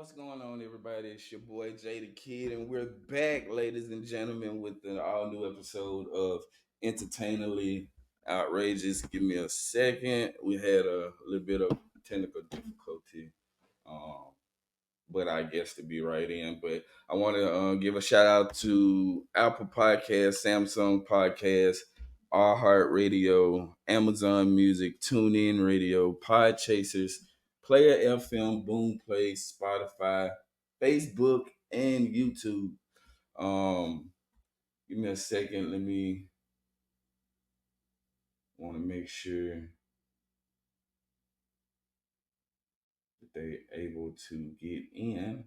What's going on, everybody? It's your boy Jay the Kid, and we're back, ladies and gentlemen, with an all new episode of Entertainingly Outrageous. Give me a second. We had a little bit of technical difficulty, um, but I guess to be right in. But I want to give a shout out to Apple Podcasts, Samsung Podcasts, iHeartRadio, Amazon Music, TuneIn Radio, Podchasers, Player FM, Boomplay, Spotify, Facebook, and YouTube. Um, Give me a second. Let me want to make sure that they able to get in.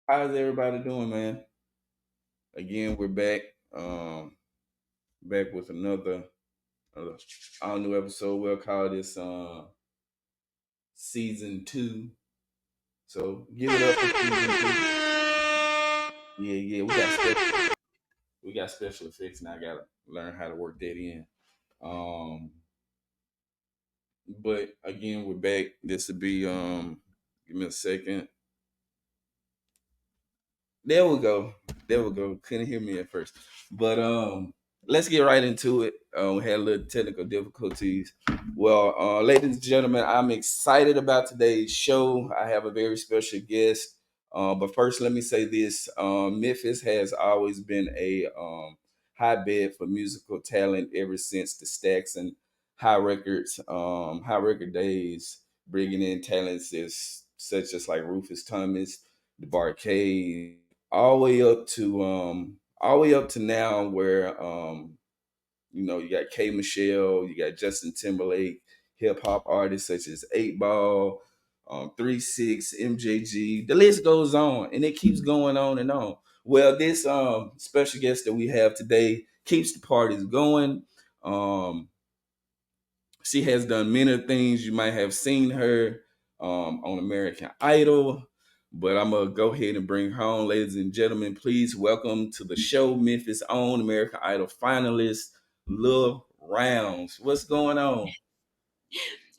How's everybody doing, man? Again, we're back. Back with another all new episode. We'll call this season two. So give it up for season two. Yeah, yeah, we got special effects, and I gotta learn how to work that in. Um, but again, we're back. This will be give me a second. There we go. There we go. Couldn't hear me at first. But let's get right into it. We had a little technical difficulties. Well, ladies and gentlemen, I'm excited about today's show. I have a very special guest. But first, let me say this. Memphis has always been a hotbed for musical talent ever since the Stacks and High Record days, bringing in talents as such as like Rufus Thomas, the Barcade, all the way up to now where you got K Michelle, you got Justin Timberlake, hip hop artists such as 8 Ball, 3 6, MJG. The list goes on and it keeps going on and on. Well, this special guest that we have today keeps the parties going. Um she has done many things. You might have seen her on American Idol, but I'm gonna go ahead and bring her on, ladies and gentlemen. Please welcome to the show Memphis' own American Idol finalist, Lil Rounds. What's going on?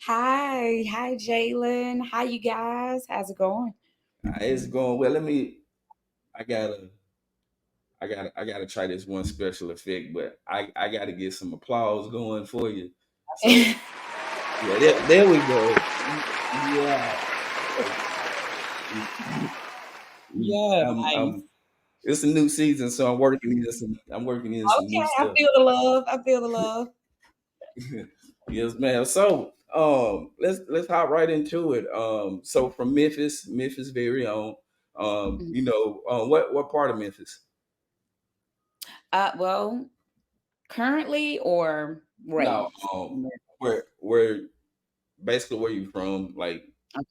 Hi, Jalen. Hi, you guys. How's it going? It's going well. I gotta, I gotta try this one special effect, but I gotta get some applause going for you. So yeah, there we go. Yeah. Yeah, nice. I'm it's a new season, so I'm working in some new Okay, I stuff. feel the love. I feel the love. Yes, ma'am. So let's hop right into it. So from Memphis very own. Mhm. What part of Memphis? Well, currently or No, raised? where basically where you from? Like Okay.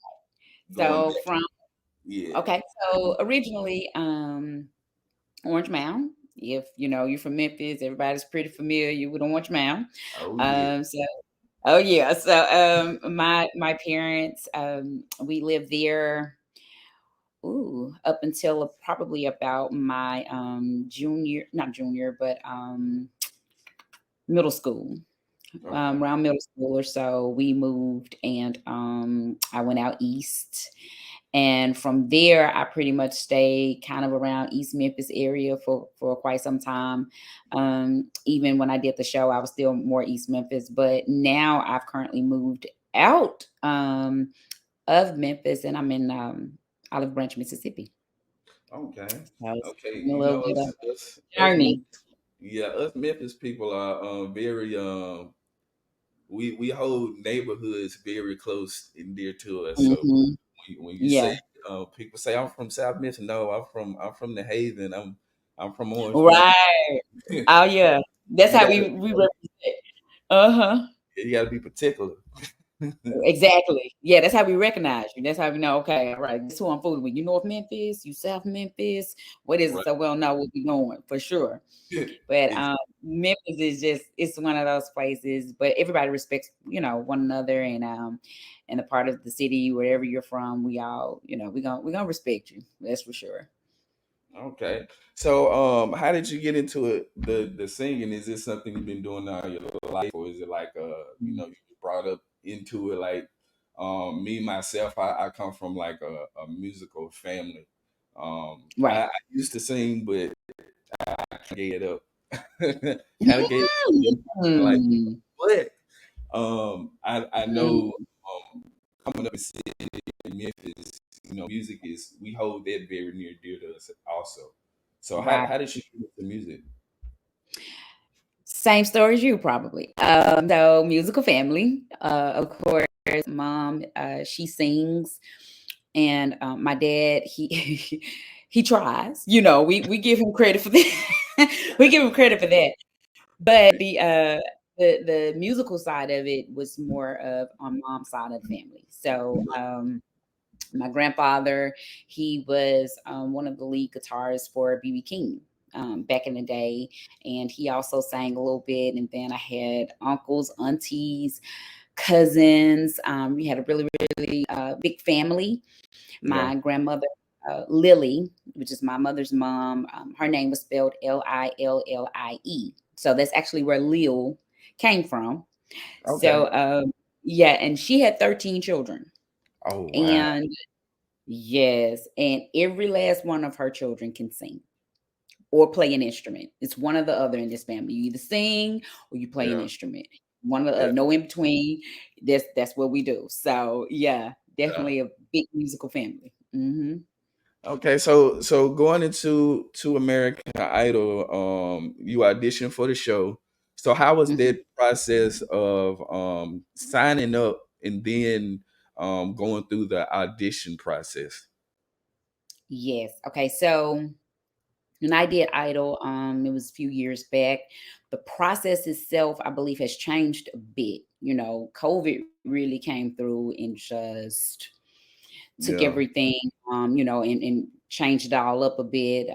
going So back. from Yeah. okay, so originally, Orange Mound. If you know you're from Memphis, everybody's pretty familiar with Orange Mound. Oh yeah. So oh yeah, so my parents we lived there. Ooh, up until probably about my junior, not junior, but middle school. Okay. Around middle school or so, we moved and I went out east. And from there, I pretty much stayed kind of around East Memphis area for quite some time. Even when I did the show, I was still more East Memphis. But now I've currently moved out of Memphis and I'm in Olive Branch, Mississippi. Okay. So it's Okay. been a little bit of Us journey. Memphis, yeah, us Memphis people are very we hold neighborhoods very close and dear to us. So Mhm. when you Yeah. say people say I'm from South Memphis, no, I'm from the Haven. I'm from Orange Mound. Right. Oh, yeah. That's you how gotta we represent. Uh-huh. you gotta be particular. Exactly. Yeah, that's how we recognize you. That's how we know, okay, all right, this who I'm fooling with. You North Memphis, you South Memphis. What is it? Right. So we'll know what we're going for sure. But Ex- Memphis is just it's one of those places, but everybody respects, one another and a part of the city, wherever you're from, we all, we're gonna respect you. That's for sure. okay. So how did you get into it? The singing, is this something you've been doing all your life, or is it like you were brought up into it. Like me myself, I come from like a musical family. I Right. used to sing, but I gave it up. Kind of gave it up. Like, Mm. but I Mm. know coming up in Memphis, music is we hold that very near dear to us also. So Right. how did she get into music? Same story as you, probably. So musical family. Of course, mom, she sings, and my dad, he he tries. We give him credit for that. We give him credit for that. But the musical side of it was more of on mom's side of the family. So my grandfather, he was one of the lead guitarists for BB King back in the day, and he also sang a little bit. And then I had uncles, aunties, cousins. We had a really, really big family. Yeah. My grandmother, Lily, which is my mother's mom, her name was spelled Lillie. So that's actually where Lil came from. Okay. So, yeah, and she had 13 children. Oh wow. And yes, and every last one of her children can sing or play an instrument. It's one or the other in this family. You either sing or you play an Yeah. instrument. One of the Yeah. no in between. That's what we do. So yeah, Yeah. definitely a big musical family. Hmm. Okay, so going into to American Idol, you auditioned for the show. So how was Hmm. that process of signing up and then going through the audition process? Yes. Okay. So when I did Idol, it was a few years back. The process itself, I believe, has changed a bit. COVID really came through and just took Yeah, everything, and changed it all up a bit.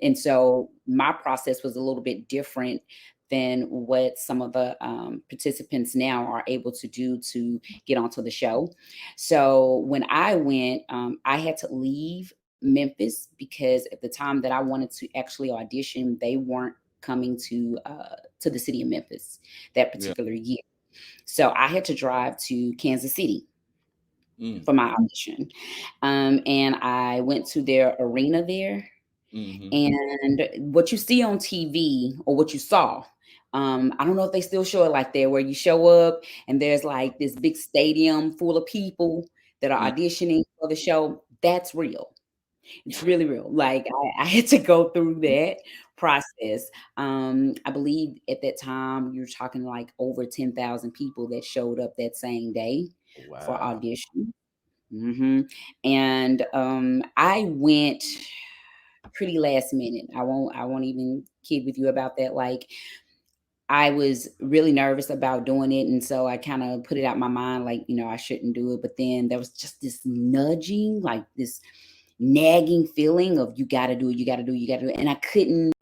And so my process was a little bit different than what some of the participants now are able to do to get onto the show. So when I went, I had to leave Memphis because at the time that I wanted to actually audition, they weren't coming to the city of Memphis that yeah. particular year. So I had to drive to Kansas City Mm, for my audition. And I went to their arena there. mm-hmm. And what you see on TV, or what you saw, I don't know if they still show it like that, where you show up and there's like this big stadium full of people that are Mm, auditioning for the show. That's real. It's really real. Like I had to go through that process. I believe at that time you're talking like over 10,000 people that showed up that same day for wow. audition. Hmm. And I went pretty last minute. I won't even kid with you about that. Like I was really nervous about doing it, and so I kind of put it out my mind, like I shouldn't do it. But then there was just this nudging, like this nagging feeling of you got to do it, you got to do it, you got to do it, and I couldn't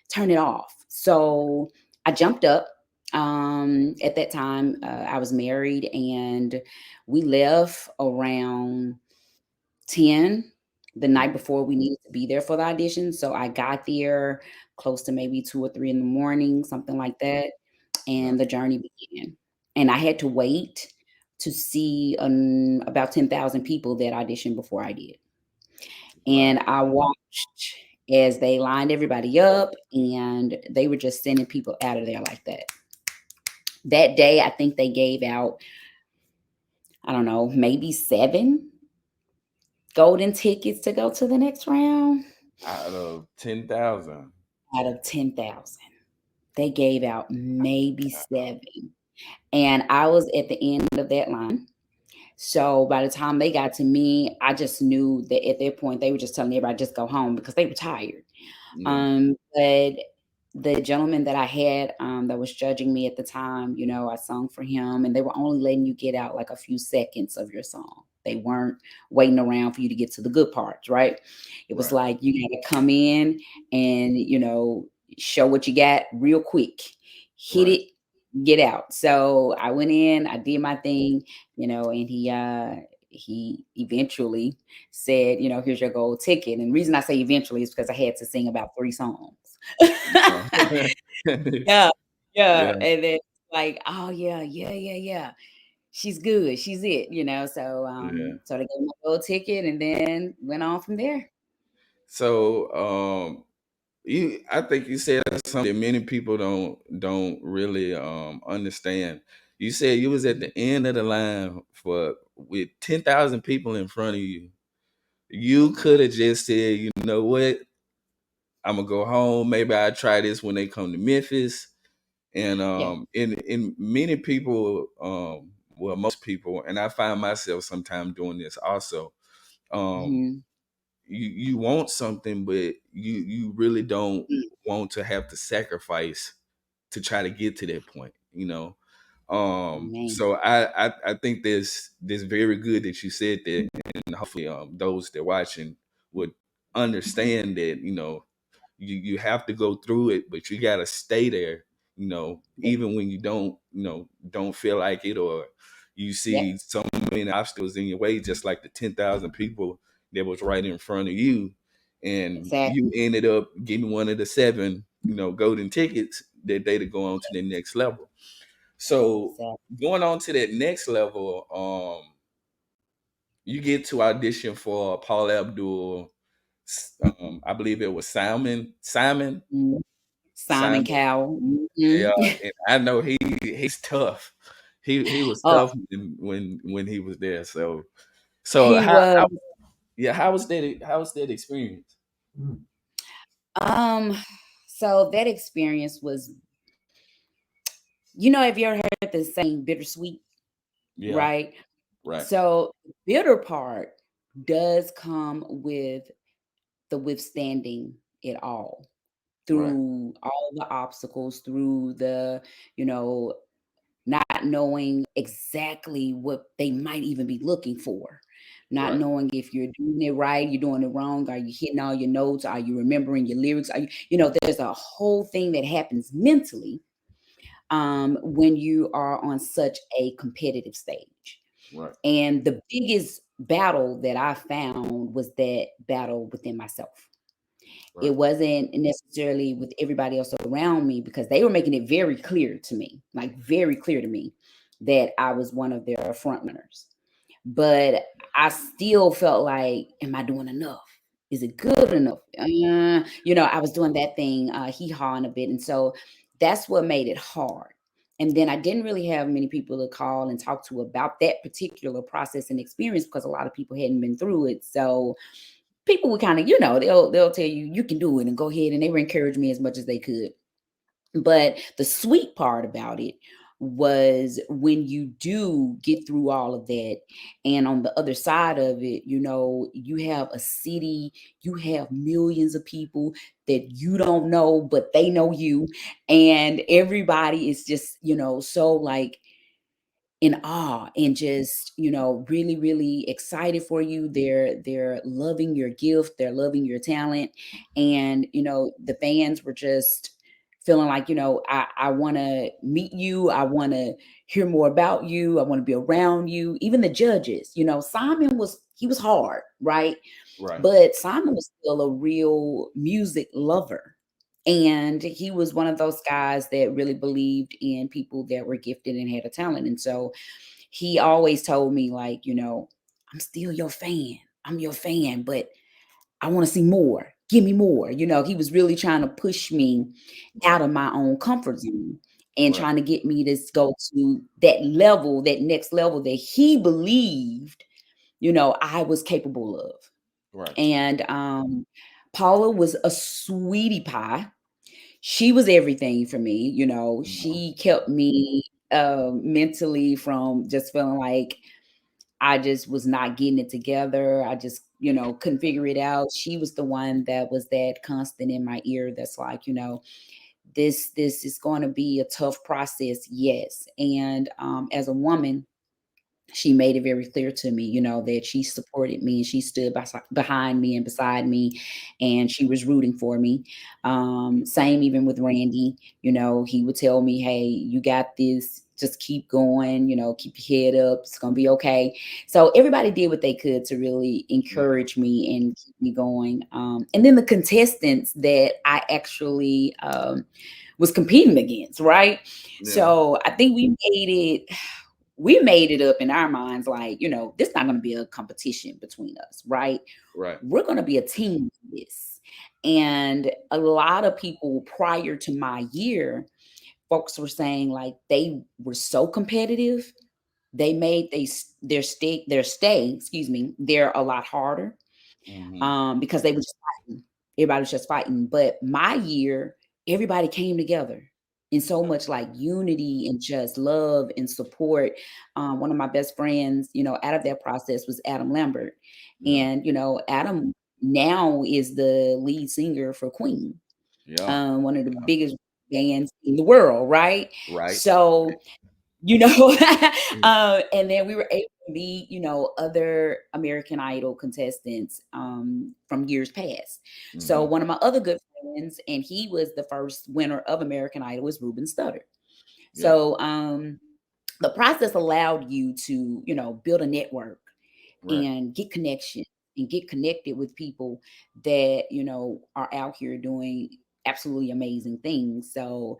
turn it off. So I jumped up. At that time, I was married, and we left around 10 the Mm, night before we needed to be there for the audition. So I got there close to maybe 2 or 3 in the morning, something like that. yeah. And the journey began. And I had to wait to see about 10,000 people that auditioned before I did. And Wow. I watched as they lined everybody up, and they were just sending people out of there like that. That day, I think they gave out, I don't know, maybe 7 golden tickets to go to the next round Out of 10,000. out of 10,000. They gave out maybe 7. And I was at the end of that line. So by the time they got to me, I just knew that at that point they were just telling everybody just go home because they were tired. Yeah. But the gentleman that I had that was judging me at the time, I sung for him, and they were only letting you get out like a few seconds of your song. They weren't waiting around for you to get to the good parts, right? It was Right. like you got to come in and show what you got real quick, hit Right. it, get out. So I went in, I did my thing, and he eventually said, here's your gold ticket. And the reason I say eventually is because I had to sing about 3 songs. Yeah. Yeah, Yeah. yeah, and then like, oh yeah, yeah, yeah, yeah. She's good. She's it, So Yeah. so they gave me a little ticket and then went on from there. So I think you said something that many people don't really understand. You said you was at the end of the line for with 10,000 people in front of you. You could have just said, you know what, I'm gonna go home. Maybe I try this when they come to Memphis. And Yeah. in many people, well, most people, and I find myself sometimes doing this also. Um, Hmm. you want something, but you really don't want to have to sacrifice to try to get to that point, you know. Man. So I think this very good that you said that, and hopefully those that watching would understand that, you know, you have to go through it, but you gotta stay there, you know, Yeah. even when you don't feel like it, or you Yep. see so many obstacles in your way, just like the 10,000 people that was right in front of you, and you Exactly. ended up getting one of the seven, golden tickets that day to go on to the next level. So Exactly. going on to that next level, you get to audition for Paul Abdul. I believe it was Mhm. Simon Simon. Cowell. Yeah, Mhm. and I know he's tough. He was Oh, tough when he was there. So he was. how yeah, how was that experience? Um, so that experience was, have you ever heard the saying bittersweet, Yeah, right? right, So the bitter part does come with the withstanding it all, right, through all the obstacles, through the, you know, not knowing exactly what they might even be looking for, not right, knowing if you're doing it right, you're doing it wrong, are you hitting all your notes, are you remembering your lyrics, there's a whole thing that happens mentally when you are on such a competitive stage. right, And the biggest battle that I found was that battle within myself. right, It wasn't necessarily with everybody else around me, because they were making it very clear to me, like very clear to me, that I was one of their front runners. But I still felt like, am I doing enough? Is it good enough? I was doing that thing, hee hawing a bit. And so that's what made it hard. And then I didn't really have many people to call and talk to about that particular process and experience, because a lot of people hadn't been through it. So people would kind of, they'll tell you you can do it and go ahead, and they would encourage me as much as they could. But the sweet part about it was when you do get through all of that, and on the other side of it, you have a city, you have millions of people that you don't know, but they know you, and everybody is just, so like in awe and just, really really excited for you. They're loving your gift, they're loving your talent. And the fans were just feeling like, I want to meet you, I want to hear more about you, I want to be around you. Even the judges, Simon was, he was hard, right? right, But Simon was still a real music lover. And he was one of those guys that really believed in people that were gifted and had a talent. And so he always told me, like, I'm still your fan. I'm your fan, but I want to see more. Give me more. He was really trying to push me right, out of my own comfort zone and right, trying to get me to go to that level, that next level that he believed, I was capable of. right. And Paula was a sweetie pie. She was everything for me. Mhm. She kept me mentally from just feeling like I just was not getting it together. I just, couldn't figure it out. She was the one that was that constant in my ear that's like, this is going to be a tough process, yes. And as a woman, she made it very clear to me, that she supported me and she stood behind me and beside me, and she was rooting for me. Same even with Randy, he would tell me, hey, you got this, just keep going, keep your head up, it's gonna be okay. So everybody did what they could to really Yeah, encourage me and keep me going. And then the contestants that I actually was competing against, right? Yeah. So I think we made it up in our minds like, this not going to be a competition between us, right? Right. We're going to be a team for this. And a lot of people prior to my year, folks were saying like they were so competitive, they made their stay, excuse me, they're a lot harder, Hmm. because they were just fighting. Everybody was just fighting. But my year, everybody came together in so much like unity and just love and support. One of my best friends, out of that process was Adam Lambert. Yeah. And, Adam now is the lead singer for Queen, Yeah. one of the biggest bands in the world, right? Right. So you know Mm. and then we were able to meet other American Idol contestants from years past. So Hmm. one of my other good friends, and he was the first winner of American Idol, was Ruben Studdard. Yeah. So the process allowed you to build a network Right. and get connection and get connected with people that are out here doing absolutely amazing things. So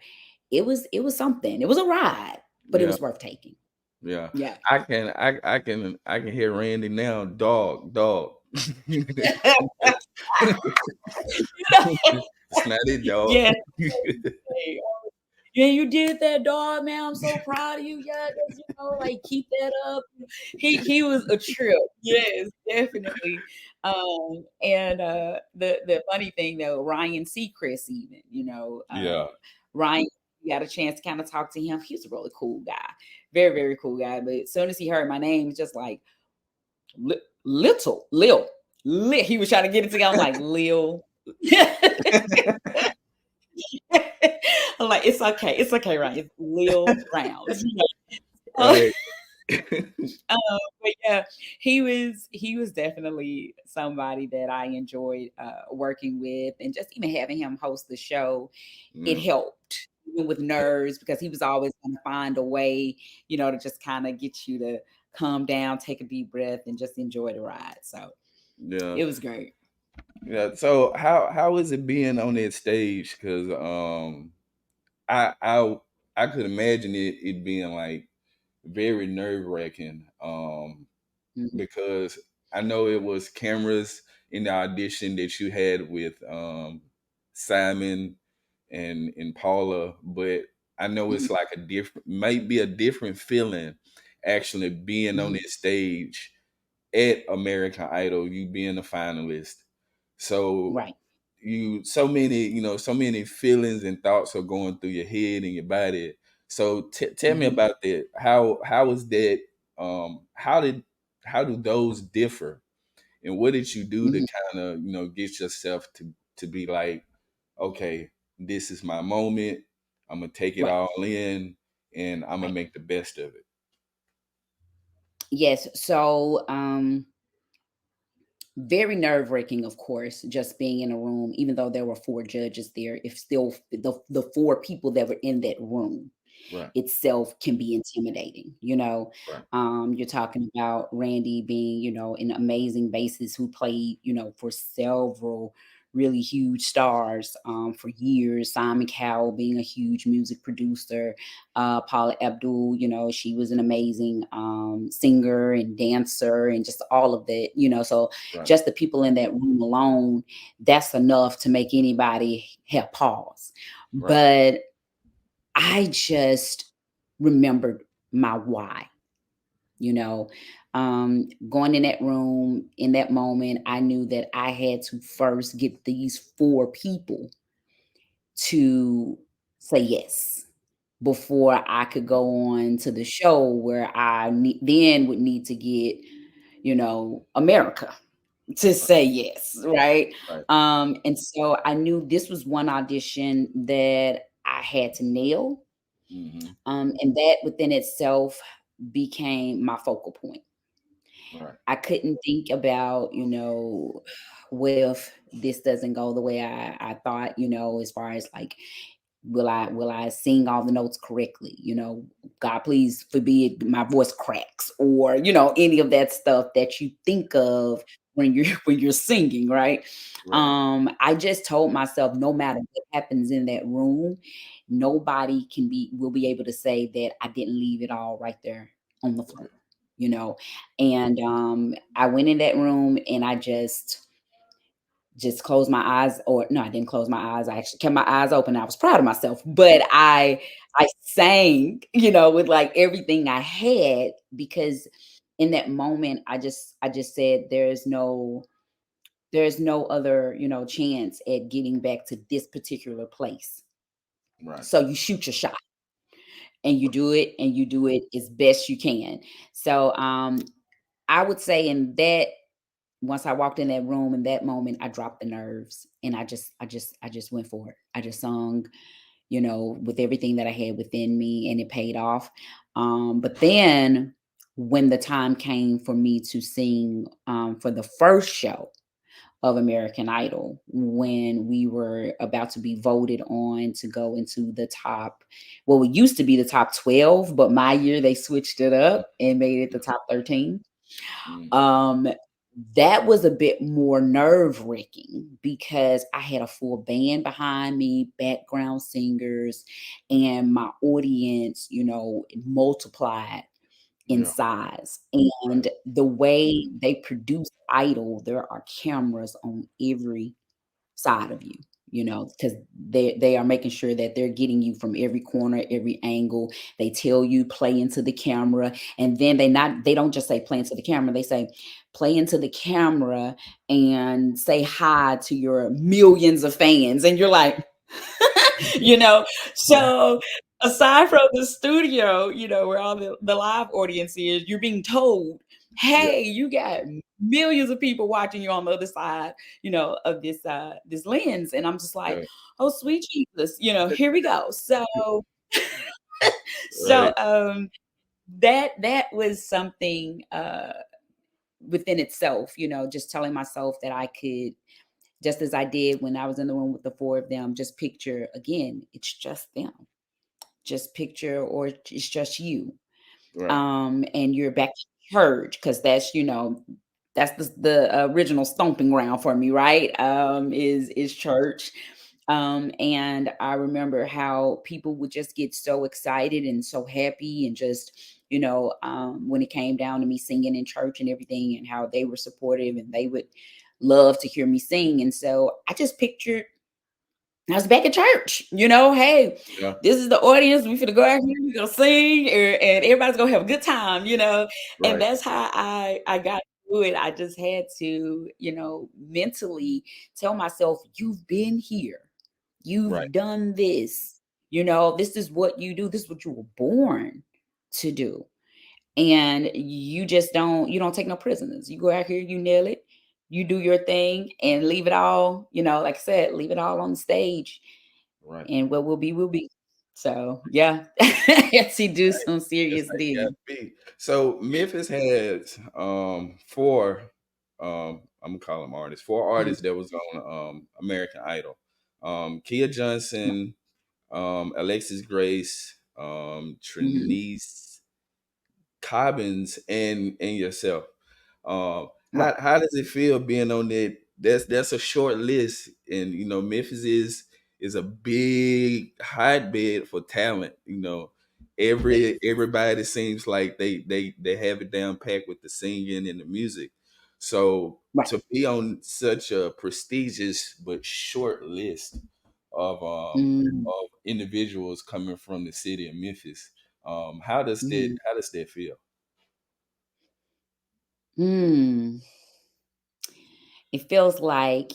it was something. It was a ride, but it Yeah. was worth taking. Yeah. Yeah. I can hear Randy now. Dog. Dog. Snotty dog. Yeah. Yeah, you did that, dog, man. I'm so proud of you. Yeah, like keep that up. He was a trip. Yes, definitely. And the funny thing though, Ryan Seacrest, even, Yeah. Ryan, you got a chance to kind of talk to him. He's a really cool guy. Very, very cool guy. But as soon as he heard my name, it's just like little Lil. Lil. He was trying to get it together. I'm like, Lil. I'm like, it's okay, right? It's Lil Rounds. Uh, Right. but yeah, he was definitely somebody that I enjoyed working with, and just even having him host the show, it Yeah. helped even with Yeah. nerves because he was always going to find a way, to just kind of get you to calm down, take a deep breath, and just enjoy the ride. So Yeah. it was great. Yeah. So how is it being on that stage? Because I I I could imagine it being like very nerve wracking. Mhm. Because I know it was cameras in the audition that you had with Simon and Paula, but I know Mhm. it's like might be a different feeling actually being on Mhm. that stage at American Idol, you being a finalist. So Right. so many feelings and thoughts are going through your head and your body. So tell me Mhm. about that. How is that? How did how do those differ? And what did you do to Mhm. kind of get yourself to be like, okay, this is my moment. I'm gonna take it Right. all in, and I'm gonna Right. make the best of it. Yes. So very nerve-wracking, of course, just being in a room, even though there were four judges there, if still the four people that were in that room Right, itself can be intimidating. right, You're talking about Randy being, an amazing bassist who played, for several really huge stars for years. Simon Cowell being a huge music producer. Paula Abdul, she was an amazing singer and dancer and just all of that, so right, just the people in that room alone, that's enough to make anybody have pause. right. But I just remembered my why, you know. Going in that room in that moment, I knew that I had to first get these four people to say yes before I could go on to the show where then would need to get, America to say yes, right? Right. And so I knew this was one audition that I had to nail. Hmm. And that within itself became my focal point. Right. I couldn't think about, what if this doesn't go the way I thought, as far as like, will I sing all the notes correctly? God please forbid my voice cracks or, any of that stuff that you think of when you're when you're singing, right? Right. I just told myself no matter what happens in that room, nobody will be able to say that I didn't leave it all right there on the floor, Right. you know. And I went in that room and I just closed my eyes, or no, I didn't close my eyes. I actually kept my eyes open. I was proud of myself, but I sang, with like everything I had, because in that moment I just said there's no other, chance at getting back to this particular place. Right. So you shoot your shot and you do it, and you do it as best you can. So I would say in that once I walked in that room, in that moment, I dropped the nerves and I just went for it. I just sung, with everything that I had within me, and it paid off. But then when the time came for me to sing for the first show of American Idol, when we were about to be voted on to go into the top, well, it used to be the top 12, but my year they switched it up and made it the top 13. Mm. um, that was a bit more nerve-wracking because I had a full band behind me, background singers, and my audience, multiplied in Yeah. size. Right. And the way they produce Idol, there are cameras on every side of you, because they are making sure that they're getting you from every corner, every angle. They tell you play into the camera, and then they don't just say play into the camera. They say play into the camera and say hi to your millions of fans, and you're like, you know. So aside from the studio, where all the live audience is, you're being told, Yeah. hey, you got millions of people watching you on the other side, of this lens. And I'm just like, Yeah. oh sweet Jesus, here we go. So Right. that was something within itself, just telling myself that I could, just as I did when I was in the room with the four of them, just picture again, it's just them. Just picture, or it's just you. Right. And you're back to church, because that's the original stomping ground for me, right? Is church. And I remember how people would just get so excited and so happy, and just, when it came down to me singing in church and everything, and how they were supportive and they would love to hear me sing. And so I just pictured I was back at church, hey, Yeah. this is the audience. We finna go out here, we gonna sing, and everybody's gonna have a good time. And Right. that's how I got through it. I just had to, mentally tell myself, you've been here, Right. you've done this, this is what you do, this is what you were born to do. And you don't take no prisoners. You go out here, you nail it, you do your thing, and leave it all, like I said, leave it all on the stage, Right. and what will be. So yeah. Yes, he do some That's serious how you gotta digging. be. So Memphis had four I'm gonna call them artists, four Mhm. artists that was on American Idol. Kia Johnson, Alexis Grace, Mhm. Trinice Cobbins, and yourself. Right. How does it feel being on that? That's a short list, and Memphis is a big hotbed for talent. Everybody seems like they have it down packed with the singing and the music. So Right. to be on such a prestigious but short list Mm. of individuals coming from the city of Memphis, Mhm. how does that feel? Mm. It feels like,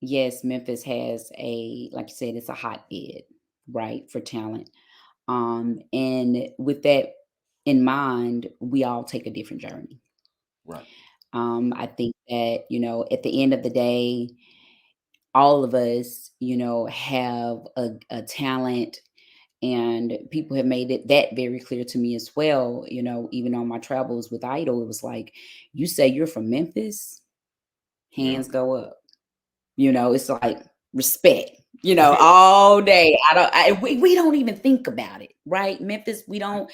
yes, Memphis has like you said, it's a hotbed, right, for talent. And with that in mind, we all take a different journey. Right. I think that, at the end of the day, all of us, have a talent, and people have made that very clear to me as well. Even on my travels with Idol, it was like, you say you're from Memphis, Yeah. hands go up. It's like respect, all day. We don't even think about it, right? Memphis, we don't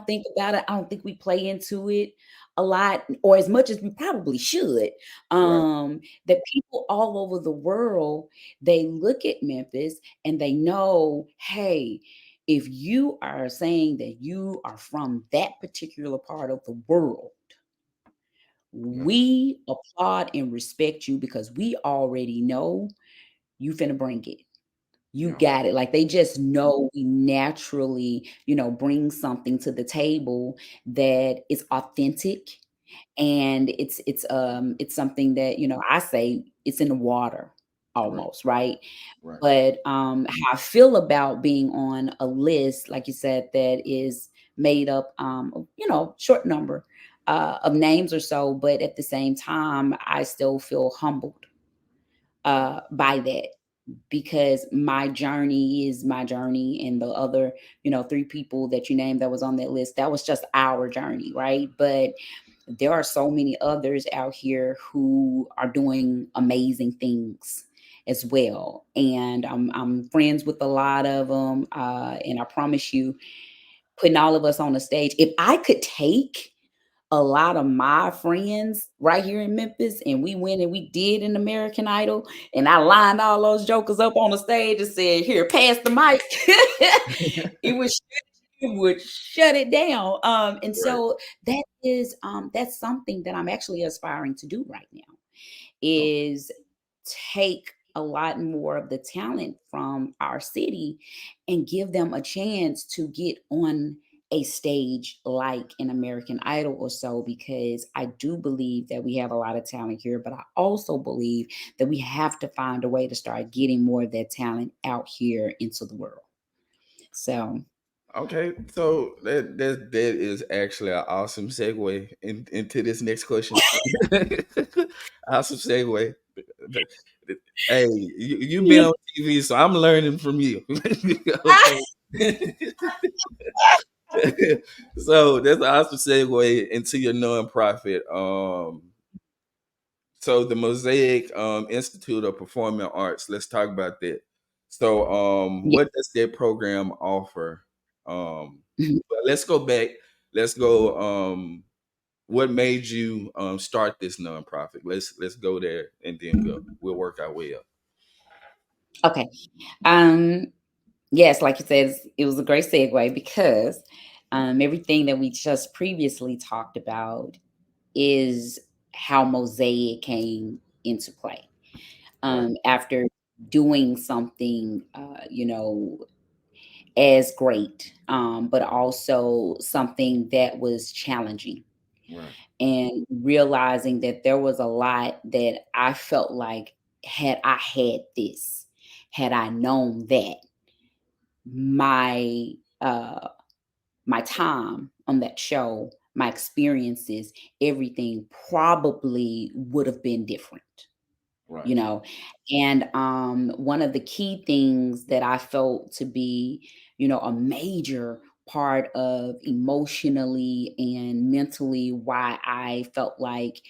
think about it. I don't think we play into it a lot, or as much as we probably should. Right. That people all over the world, they look at Memphis and they know, hey, if you are saying that you are from that particular part of the world, Yeah. we applaud and respect you because we already know you finna bring it. You Yeah. got it. Like they just know we naturally, bring something to the table that is authentic, and it's something that, I say it's in the water Right. almost, right? Right. But how I feel about being on a list, like you said, that is made up, of, short number of names or so, but at the same time, I still feel humbled Right. by that, because my journey is my journey, and the other, three people that you named that was on that list, that was just our journey, right? But there are so many others out here who are doing amazing things as well, and I'm friends with a lot of them, and I promise you, putting all of us on the stage, if I could take a lot of my friends right here in Memphis and we went and we did an American Idol, and I lined all those jokers up on the stage and said, "Here, pass the mic." it was it would shut it down. And Right. so that's something that I'm actually aspiring to do right now, Oh, is take a lot more of the talent from our city and give them a chance to get on a stage like an American Idol or so, because I do believe that we have a lot of talent here, but I also believe that we have to find a way to start getting more of that talent out here into the world. So, okay. So that is actually an awesome segue into this next question. Awesome segue. Hey, you've been yeah. on TV, so I'm learning from you. Okay. So that's an awesome segue into your nonprofit. So the Mosaic Institute of Performing Arts. Let's talk about that. So, what does that program offer? But let's go back. Let's go. What made you start this nonprofit? Let's go there, and then we'll work our way up. Okay. Um, yes, like you said, it was a great segue, because everything that we just previously talked about is how Mosaic came into play. Right. After doing something, as great, but also something that was challenging, Right. and realizing that there was a lot that I felt like, had I had this, had I known that, my uh my time on that show, my experiences, everything probably would have been different, Right. you know. And one of the key things that I felt to be, a major part of emotionally and mentally why I felt like,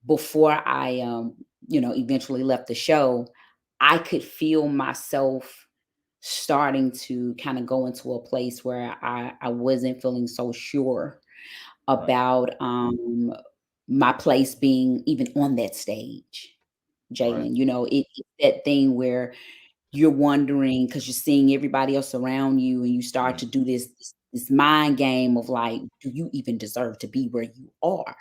before I eventually left the show, I could feel myself starting to kind of go into a place where I wasn't feeling so sure Right. about my place being even on that stage, Right. Jalen. It's that thing where you're wondering, because you're seeing everybody else around you, and you start Mhm. to do this mind game of like, do you even deserve to be where you are?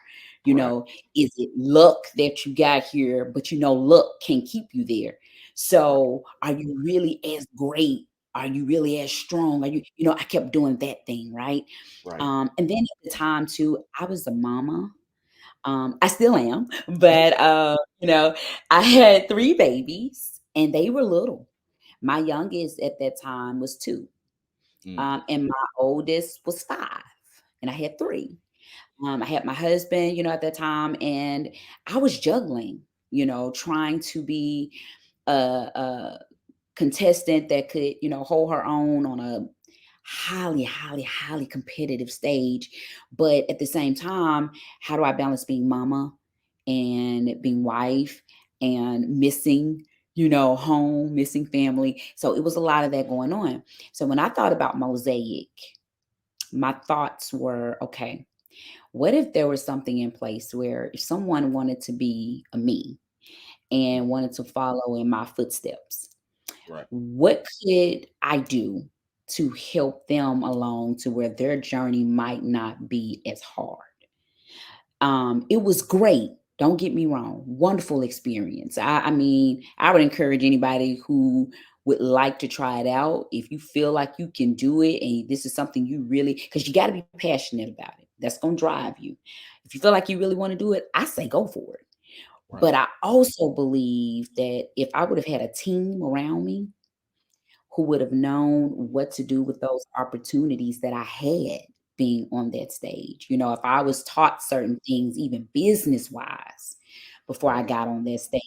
You Right. know, is it luck that you got here, but luck can keep you there? Right. So are you really as great? Are you really as strong? Are I kept doing that thing, right? Right. And then at the time too, I was a mama. I still am, but I had three babies, and they were little. My youngest at that time was 2, Mm. and my oldest was 5, and I had 3. I had my husband, at that time, and I was juggling, trying to be a contestant that could, hold her own on a highly, highly, highly competitive stage. But at the same time, how do I balance being mama and being wife and missing, home, missing family? So it was a lot of that going on. So when I thought about Mosaic, my thoughts were, okay, What if there was something in place where if someone wanted to be a me Mm. and wanted to follow in my footsteps, Right. what could I do to help them along to where their journey might not be as hard? It was great. Don't get me wrong. Wonderful experience. I mean, I would encourage anybody who would like to try it out. If you feel like you can do it and this is something you really, because you got to be passionate about it. That's going to drive you. If you feel like you really want to do it, I say go for it. Right. But I also believe that if I would have had a team around me who would have known what to do with those opportunities that I had being on that stage. You know, if I was taught certain things, even business wise, before I Right. got on that stage,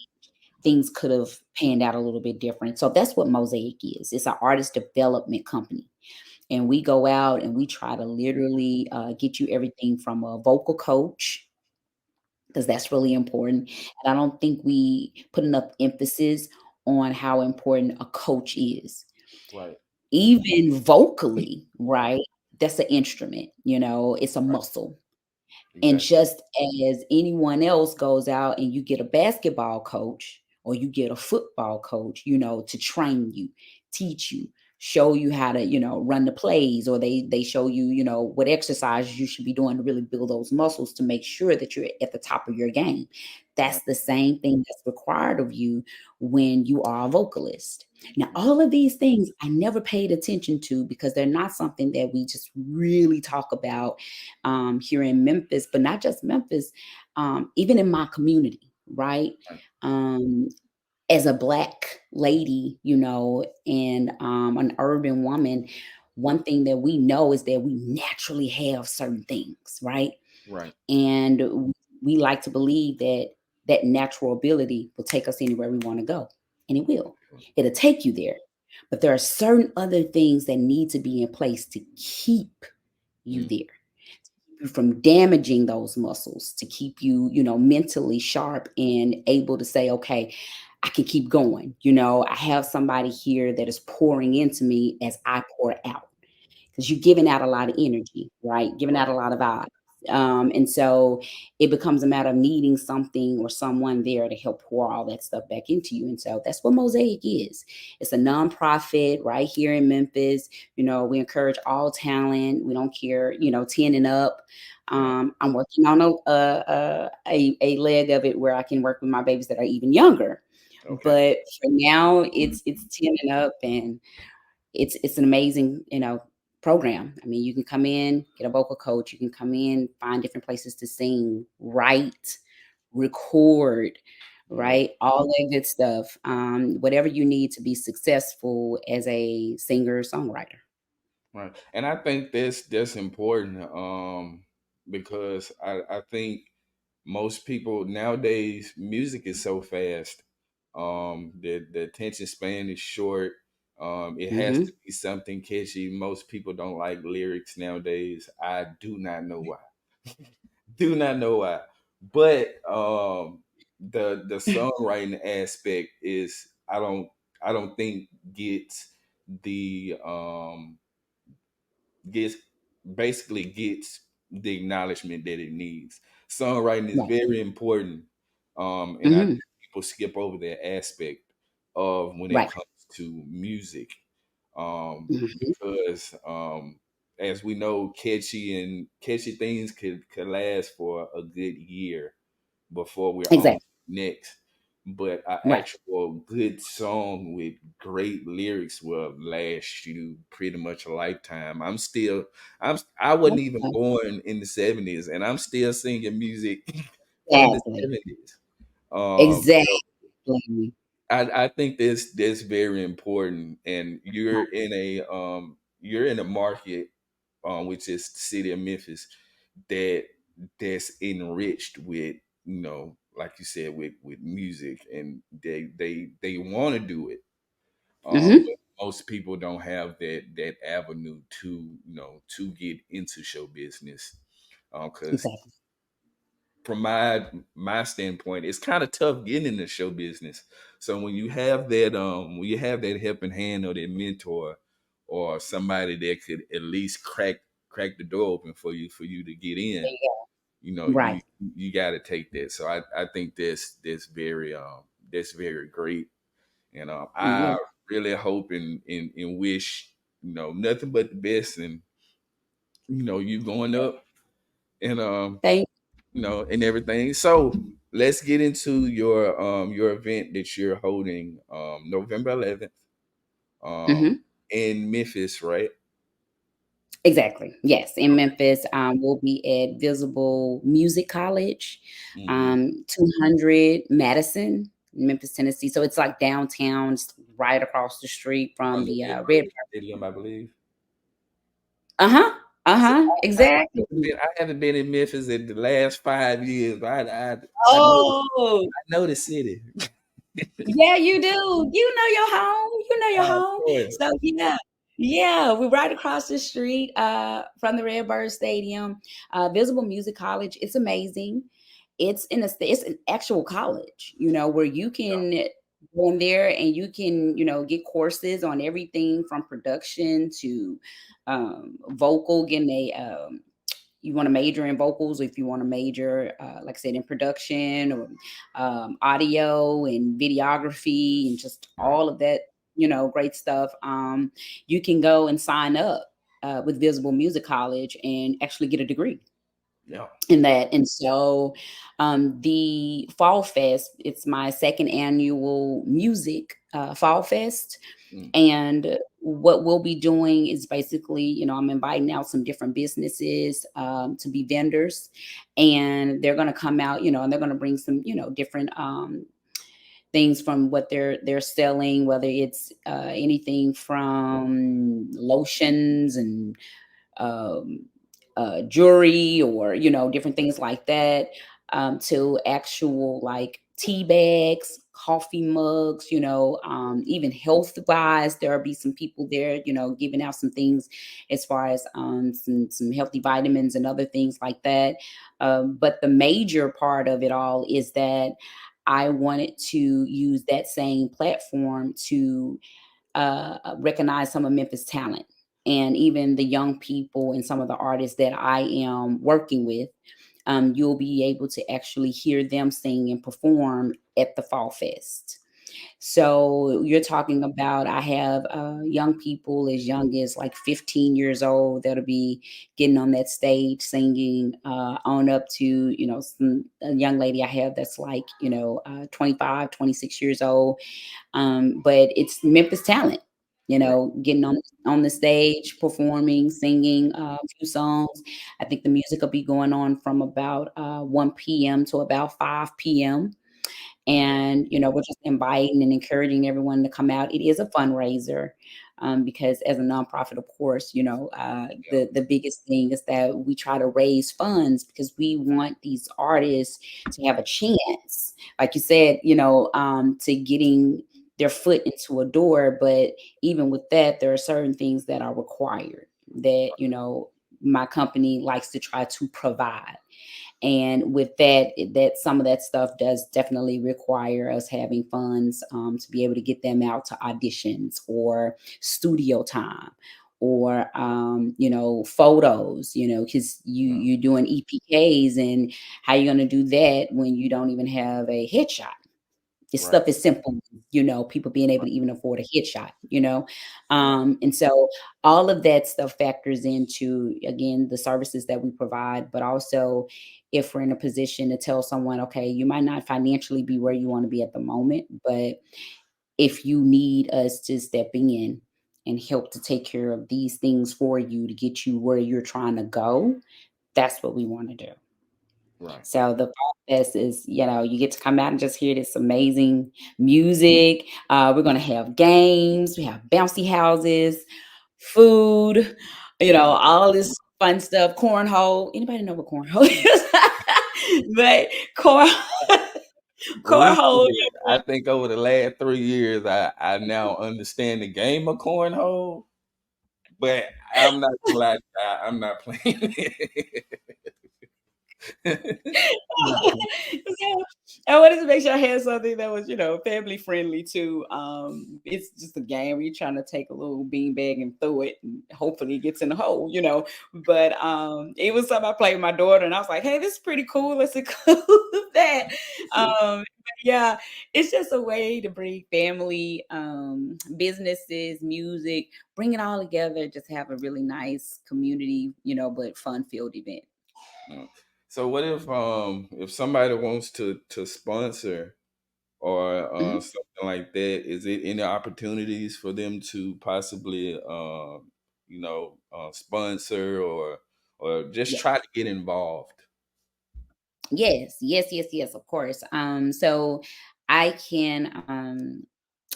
things could have panned out a little bit different. So that's what Mosaic is. It's an artist development company. And we go out and we try to literally get you everything from a vocal coach, because that's really important. And I don't think we put enough emphasis on how important a coach is Right. even vocally, right? That's an instrument, it's a Right. muscle. And Exactly. just as anyone else goes out and you get a basketball coach or you get a football coach, to train you, teach you, show you how to, run the plays, or they show you, what exercises you should be doing to really build those muscles to make sure that you're at the top of your game. Right. That's the same thing that's required of you when you are a vocalist. Now, Mm. all of these things I never paid attention to because they're not something that we just really talk about here in Memphis, but not just Memphis, even in my community, right? Right. Um, as a Black lady, and an urban woman, one thing that we know is that we naturally have certain things, right? Right. And we like to believe that that natural ability will take us anywhere we want to go. And it will. It'll take you there. But there are certain other things that need to be in place to keep you Mm. there, you from damaging those muscles, to keep you, mentally sharp and able to say, okay, I can keep going. I have somebody here that is pouring into me as I pour out, because you're giving out a lot of energy, right? Giving out a Right. lot of vibes. And so it becomes a matter of needing something or someone there to help pour all that stuff back into you. And so that's what Mosaic is. It's a nonprofit right here in Memphis. We encourage all talent. We don't care, 10 and up. Right. I'm working on a leg of it where I can work with my babies that are even younger. Okay. But for now, it's 10 and up, and it's an amazing, program. I mean, you can come in, get a vocal coach, you can come in, find different places to sing, write, record, Yeah. right? All that good stuff. Whatever you need to be successful as a singer songwriter. Right. And I think that's important, because I think most people nowadays music is so fast. The attention span is short. It has Hmm. to be something catchy. Most people don't like lyrics nowadays. I do not know why. Do not know why. But the songwriting aspect is I don't think gets the gets basically gets the acknowledgement that it needs. Songwriting is Right. very important, and I think Hmm. people skip over that aspect of when it Right. comes to music, Hmm. because as we know, catchy things could last for a good year before we're on Exactly. next. But an Right. actual good song with great lyrics will last you pretty much a lifetime. I wasn't even born in the 70s, and I'm still singing music from the Exactly. 70s. So Exactly. I think this very important, and you're in a market, which is the city of Memphis, that that's enriched with, like you said, with music, and they want to do it. Hmm. But most people don't have that avenue to, to get into show business, because Exactly. from my standpoint, it's kind of tough getting into show business. So when you have that helping hand or that mentor or somebody that could at least crack the door open for you to get in, you Right. you got to take that. So I think that's very great, and I Yeah. really hope and wish nothing but the best, and you going up, and Thank. and everything. So let's get into your event that you're holding November 11th um Mhm. in Memphis, right? Exactly. Yes, in Okay. Memphis, we'll be at Visible Music College, Hmm. 200 Madison, Memphis, Tennessee. So it's like downtown, it's right across the street from From the the Red. Red Stadium, I believe. Uh huh. Uh See, huh. Exactly. I haven't been in Memphis in the last 5 years, but Oh, I know the city. yeah, you do. You know your home. You know your Of home. course. So yeah. Yeah, we're right across the street from the Redbird Stadium. Visible Music College. It's amazing. It's an actual college, where you Yeah. can go in there and you can, get courses on everything from production to vocal, getting a you want to major in vocals, if you want to major, like I said, in production or audio and videography and just Right. all of that, great stuff. You can go and sign up with Visible Music College and actually get a degree Yeah. in that. And so the Fall Fest, it's my second annual music Fall Fest. Mm. And what we'll be doing is basically, I'm inviting out some different businesses to be vendors, and they're going to come out, and they're going to bring some, different things from what they're selling, whether it's anything from lotions and um, jewelry or different things like that, to actual like tea bags, coffee mugs, even health wise there'll be some people there, giving out some things as far as some healthy vitamins and other things like that. But the major part of it all is that I wanted to use that same platform to recognize some of Memphis talent and even the young people and some of the artists that I am working with. You'll be able to actually hear them sing and perform at the Fall Fest. So you're talking about, I have young people as young as like 15 years old that'll be getting on that stage singing, on up to, a young lady I have that's like, 25, 26 years old. But it's Memphis talent, Right. getting on the stage, performing, singing a few songs. I think the music will be going on from about 1 p.m. to about 5 p.m. And we're just inviting and encouraging everyone to come out. It is a fundraiser, because as a nonprofit, of course, Yeah. the biggest thing is that we try to raise funds because we want these artists to have a chance, like you said, to getting their foot into a door. But even with that, there are certain things that are required that my company likes to try to provide. And with that, that some of that stuff does definitely require us having funds, to be able to get them out to auditions or studio time or photos, because Yeah. you're doing EPKs, and how you going to do that when you don't even have a headshot? This Right. stuff is simple, people being able to even afford a headshot, Right. and so all of that stuff factors into, again, the services that we provide. But also, if we're in a position to tell someone, okay, you might not financially be where you want to be at the moment, but if you need us to step in and help to take care of these things for you to get you where you're trying to go, that's what we want to do. Right. So the Fall Fest is, you get to come out and just hear this amazing music. We're gonna have games, we have bouncy houses, food, Yeah. all this fun stuff. Cornhole. Anybody know what cornhole is? But corn cornhole, Recently, I think over the last 3 years, I now understand the game of cornhole, but I'm not gonna lie, I'm not playing it. So, I wanted to make sure I had something that was, family friendly too. It's just a game where you're trying to take a little beanbag and throw it, and hopefully it gets in the hole. But it was something I played with my daughter, and I was like, "Hey, this is pretty cool. Let's include that." But yeah, it's just a way to bring family, businesses, music, bring it all together. Just have a really nice community, but fun filled event. Mm. So what if somebody wants to sponsor or Mhm. something like that? Is it any opportunities for them to possibly sponsor or just try to get involved? Yes, yes, yes, yes, of course. So I can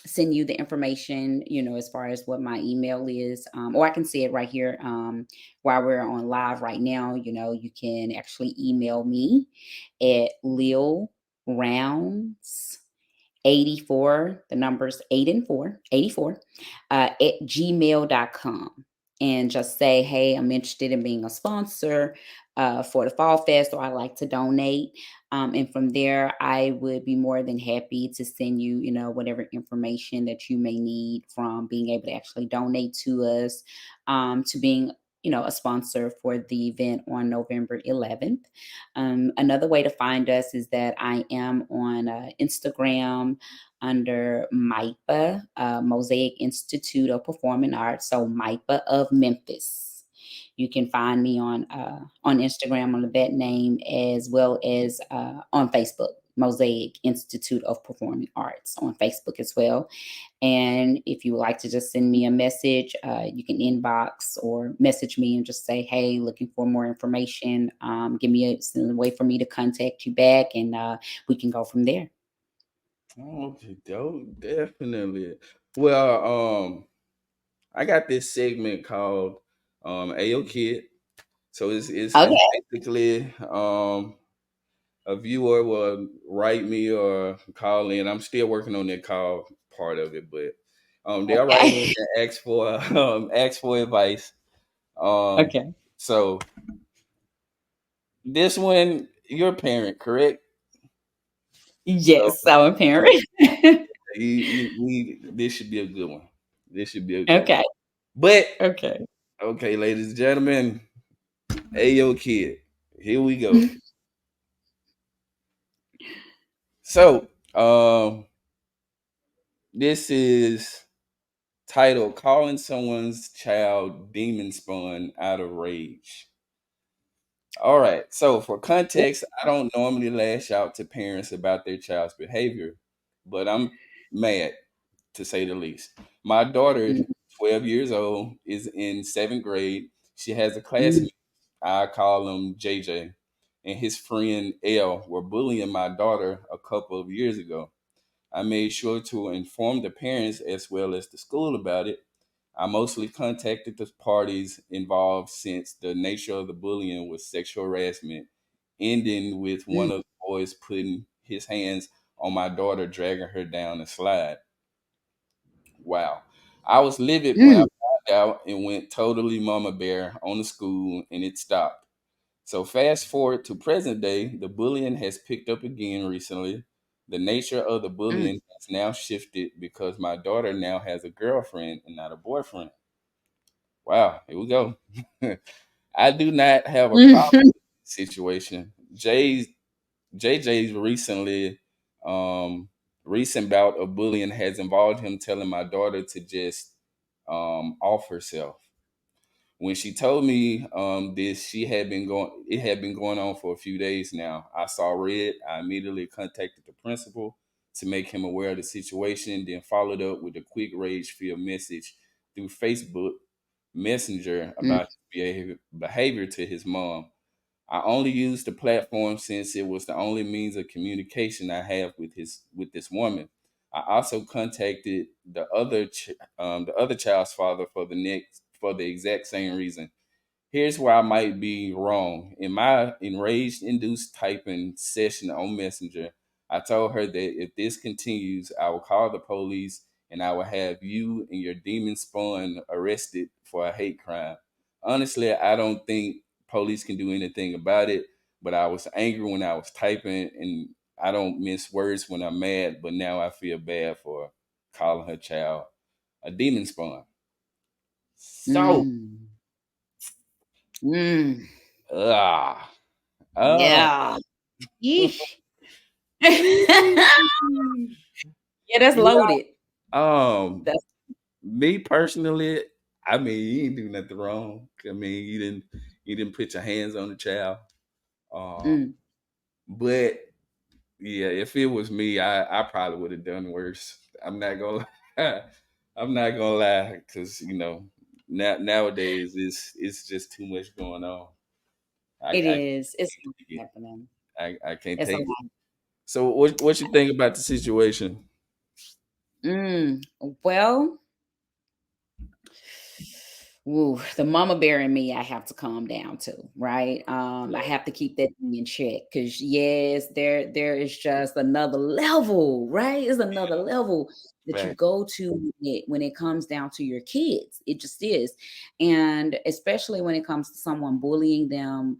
send you the information, as far as what my email is, or I can see it right here while we're on live right now. You can actually email me at Lil Rounds 84, the numbers 8 and 4, 84, at gmail.com. And just say, hey, I'm interested in being a sponsor for the Fall Fest, or I like to donate. And from there, I would be more than happy to send you, whatever information that you may need, from being able to actually donate to us, to being, a sponsor for the event on November 11th. Another way to find us is that I am on Instagram under MIPA, Mosaic Institute of Performing Arts. So MIPA of Memphis. You can find me on Instagram under that name, as well as on Facebook, Mosaic Institute of Performing Arts on Facebook as well. And if you would like to just send me a message, you can inbox or message me and just say, hey, looking for more information. Give me a way for me to contact you back, and we can go from there. Okay, definitely. Well, I got this segment called Ayo Kid. So it's Okay. basically a viewer will write me or call in. I'm still working on that call part of it, but they'll write in Okay. and ask for ask for advice. Um, Okay. so this one, you're a parent, correct? So Yes, I'm a uh, parent. this should be a good one. This should be a good one. Okay. But Okay. okay, ladies and gentlemen, Ayo Kid, here we go. So this is titled Calling Someone's Child Demon Spawn Out of Rage. All right. So for context, I don't normally lash out to parents about their child's behavior, but I'm mad to say the least. My daughter, Mm, 12 years old, is in seventh grade. She has a mm, classmate, I call him JJ, and his friend L were bullying my daughter a couple of years ago. I made sure to inform the parents as well as the school about it. I mostly contacted the parties involved since the nature of the bullying was sexual harassment, ending with one mm, of the boys putting his hands on my daughter, dragging her down the slide. Wow. I was livid when I mm, found out and went totally mama bear on the school and it stopped. So fast forward to present day, the bullying has picked up again recently. The nature of the mm. bullying has now shifted because my daughter now has a girlfriend and not a boyfriend. Wow, here we go. I do not have a problem Mhm. with this situation. JJ's um recent bout of bullying has involved him telling my daughter to just off herself. When she told me this, it had been going on for a few days now. I saw red. I immediately contacted the principal to make him aware of the situation, then followed up with a quick rage filled message through Facebook Messenger Mm, about his behavior to his mom. I only used the platform since it was the only means of communication I have with this woman. I also contacted the other child's father for the exact same reason. Here's where I might be wrong. In my enraged, induced typing session on Messenger, I told her that if this continues, I will call the police and I will have you and your demon spawn arrested for a hate crime. Honestly, I don't think police can do anything about it, but I was angry when I was typing, and I don't miss words when I'm mad. But now I feel bad for calling her child a demon spawn. So, Mm. Mm. ah, ah. Yeah. Yeesh. Yeah, that's You loaded. know, That's me personally, I mean, you ain't do nothing wrong. I mean, you didn't put your hands on the child. Um, mm. but yeah, if it was me, I probably would have done worse. I'm not gonna I'm not gonna lie, because nowadays it's just too much going on. I It I, is. It's can't take it. happening. I can't It's a take it. lot. So what you think about the situation? Mm. Well, ooh, the mama bear in me, I have to calm down too, right? I Right. have to keep that thing in check because yes, there is just another level, right? It's another level that you Fact. go to when it comes down to your kids. It just is, and especially when it comes to someone bullying them,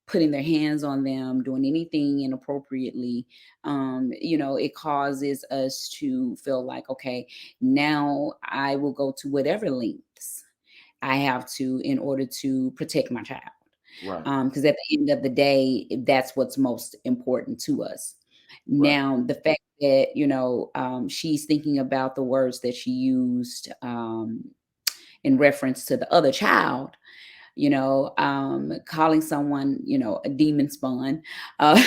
putting their hands on them, doing anything inappropriately. It causes us to feel like, okay, now I will go to whatever lengths I have to in order to protect my child. Right. Because at the end of the day, that's what's most important to us. Right. Now, the fact that, she's thinking about the words that she used in reference to the other child, calling someone, a demon spawn. Uh,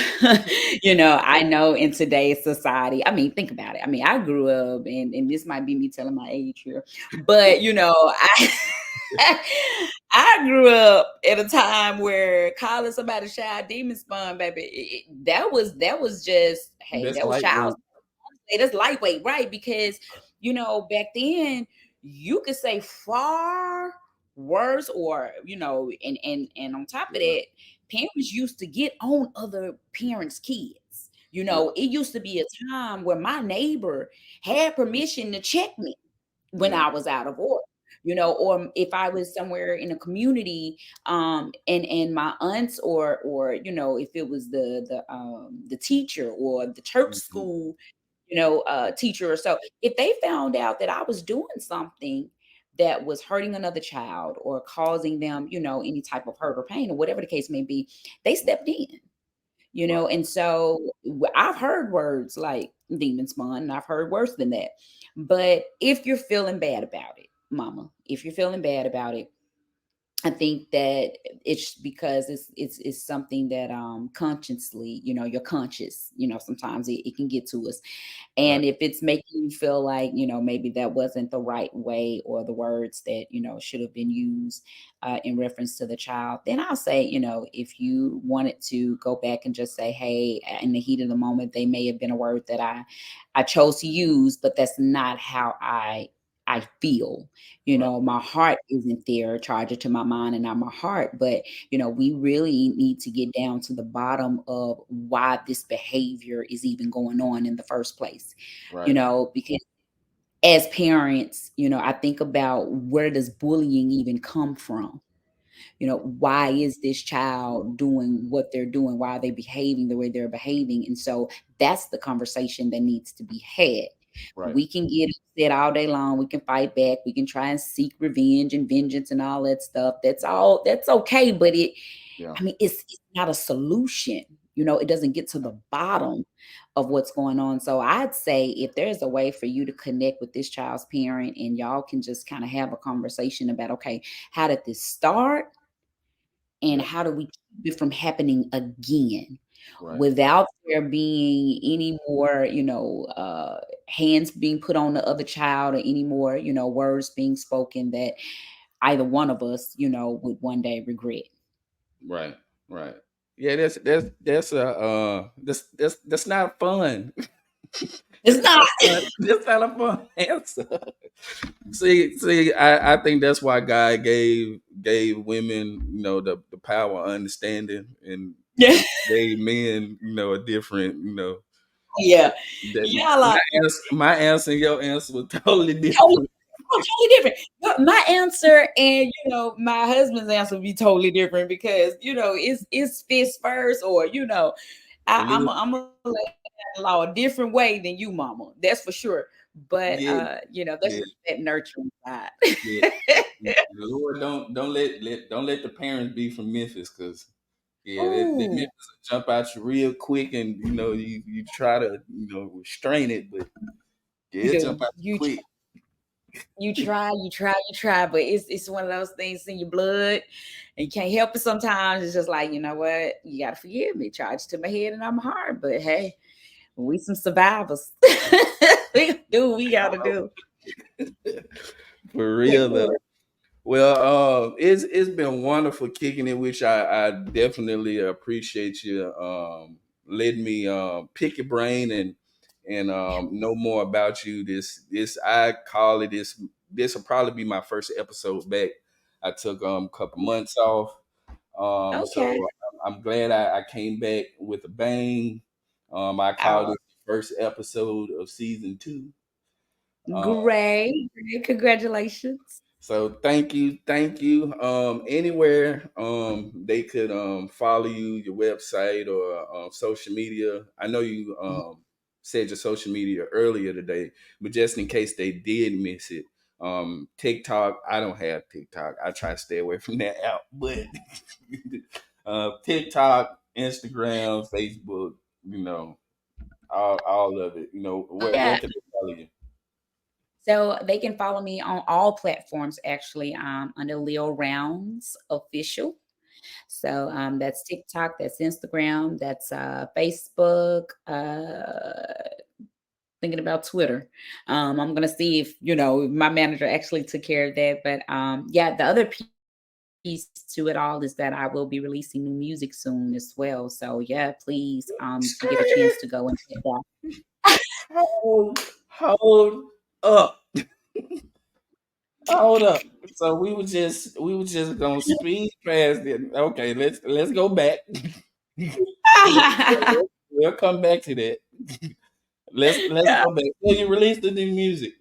I know in today's society, I mean, think about it. I mean, I grew up, and this might be me telling my age here, but, I grew up at a time where calling somebody child demon spawn, baby, that was just, hey, That's that was child lightweight. say that's lightweight, right? Because back then you could say far worse, or and on top of Yeah. that, parents used to get on other parents' kids. Yeah. It used to be a time where my neighbor had permission to check me when Yeah. I was out of order. Or if I was somewhere in a community, and my aunts, or if it was the teacher or the church Mhm. school, teacher or so. If they found out that I was doing something that was hurting another child or causing them, any type of hurt or pain or whatever the case may be, they stepped in. Right. And so I've heard words like demon spawn, and I've heard worse than that. But if you're feeling bad about it, mama, if you're feeling bad about it, I think that it's because it's something that consciously, you're conscious, sometimes it can get to us. Right. And if it's making you feel like, maybe that wasn't the right way, or the words that, should have been used in reference to the child, then I'll say, if you wanted to go back and just say, hey, in the heat of the moment, they may have been a word that I chose to use, but that's not how I feel. Right. My heart isn't there, charge it to my mind and not my heart. But, we really need to get down to the bottom of why this behavior is even going on in the first place. Right. Because as parents, I think about, where does bullying even come from? Why is this child doing what they're doing? Why are they behaving the way they're behaving? And so that's the conversation that needs to be had. Right. We can get upset all day long. We can fight back. We can try and seek revenge and vengeance and all that stuff. That's okay. But Yeah. I mean, it's not a solution. It doesn't get to the bottom of what's going on. So I'd say, if there's a way for you to connect with this child's parent, and y'all can just kind of have a conversation about, okay, how did this start? And Yeah. how do we keep it from happening again, Right. without there being any more, hands being put on the other child, or any more, words being spoken that either one of us, would one day regret. Right. Right. Yeah, that's not fun. It's not. That's not a fun answer. See, I think that's why God gave women, the power of understanding, and Yeah. gave men, a different, Yeah. that Yeah, like my answer and your answer was totally totally different. Oh, totally different. My answer and my husband's answer would be totally different because it's fist first, or Li- I'm gonna let that law a different way than you, mama. That's for sure. But yeah, that's yeah, just that nurturing side. yeah. Lord, don't let the parents be from Memphis, because yeah, that Memphis Oh, will jump out you real quick, and you try to restrain it, but yeah, you it do. jump out you quick. You try, but it's one of those things in your blood, and you can't help it sometimes. It's just like, you know what? You gotta forgive me. Charge to my head and I'm hard. But hey, we some survivors. We do what we gotta do. For For real though. sure. Well, it's been wonderful kicking it, which I definitely appreciate you letting me pick your brain and know more about you. This I call it this will probably be my first episode back. I took a couple months off, Okay. so I'm glad I came back with a bang. I called Oh, it the first episode of season 2. great. Great. Congratulations. So thank you. Anywhere they could follow you, your website or social media. I know you said your social media earlier today, but just in case they did miss it, TikTok. I don't have TikTok. I try to stay away from that app, but TikTok, Instagram, Facebook, you know, all of it. Where Yeah. can they follow you? So they can follow me on all platforms actually, under Lil Rounds official. So that's TikTok, that's Instagram, that's Facebook, thinking about Twitter. I'm gonna see if my manager actually took care of that. But yeah, the other piece to it all is that I will be releasing new music soon as well. So yeah, please, if you get a chance to go and check that. Hold up. Hold up. So we were just gonna speed past it. Okay, let's go back. We'll come back to that. Let's Yeah. go back. So you released the new music.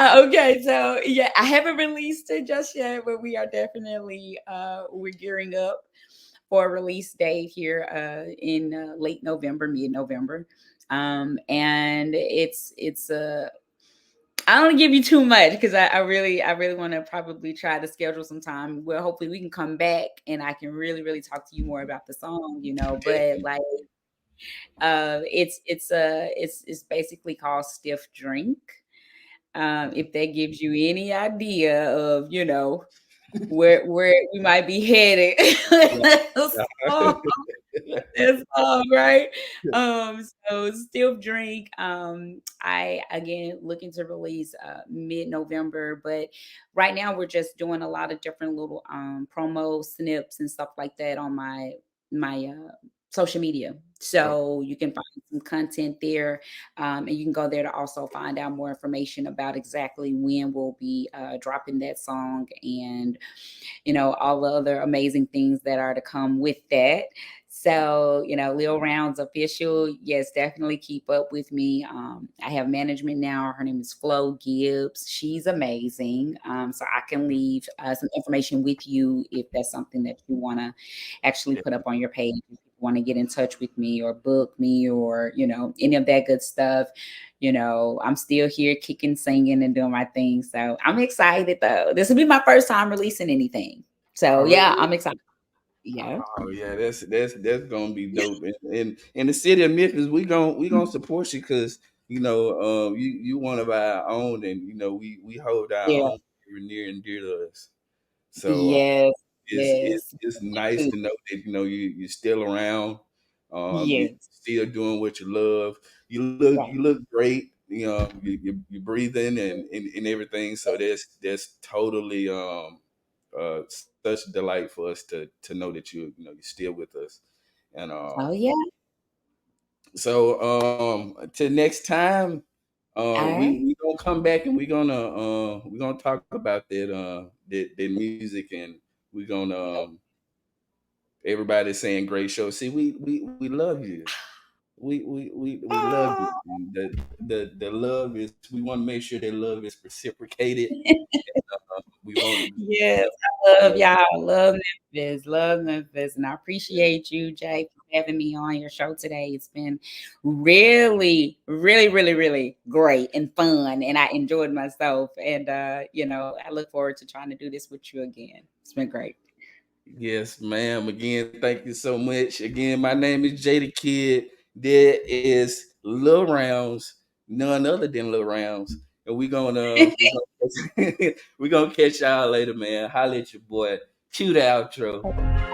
Okay, so yeah, I haven't released it just yet, but we are definitely we're gearing up for a release date here in late November, mid November. And it's I don't give you too much because I really want to probably try to schedule some time where hopefully we can come back and I can really talk to you more about the song, but like it's basically called Stiff Drink. If that gives you any idea of, where you might be headed. So, that's all right. So still drink. I again looking to release mid-November, but right now we're just doing a lot of different little promo snips and stuff like that on my social media. Oh, So you can find some content there, and you can go there to also find out more information about exactly when we'll be dropping that song and all the other amazing things that are to come with that. So, Lil Rounds official, yes, definitely keep up with me. I have management now. Her name is Flo Gibbs. She's amazing. So I can leave some information with you if that's something that you want to actually yeah. put up on your page. If you want to get in touch with me or book me or, any of that good stuff. I'm still here kicking, singing, and doing my thing. So I'm excited though. This will be my first time releasing anything. So yeah, Already. I'm excited. Yeah. Oh yeah, that's gonna be dope. And in the city of Memphis, we gonna support you because you one of our own, and we hold our Yeah. own very near and dear to us. So Yes. Yes. it's nice to know that you're still around. You Yes. still doing what you love. Right. You look great. You're breathing and everything. So that's totally uh such a delight for us to know that you're still with us. And Oh yeah. so till next time, All right. we gonna come back and we're gonna talk about that music, and we're gonna everybody's saying great show. See, we love you. We love Oh, you. The love is, we want to make sure that love is reciprocated. We want to, yes, I love yeah. y'all. Love Memphis, and I appreciate you, Jay, for having me on your show today. It's been really, really, really, really great and fun, and I enjoyed myself. And I look forward to trying to do this with you again. It's been great. Yes, ma'am. Again, thank you so much. Again, my name is Jada Kid. There is Lil Rounds, none other than Lil Rounds. And we gonna catch y'all later, man. Holla at your boy. Cue the outro.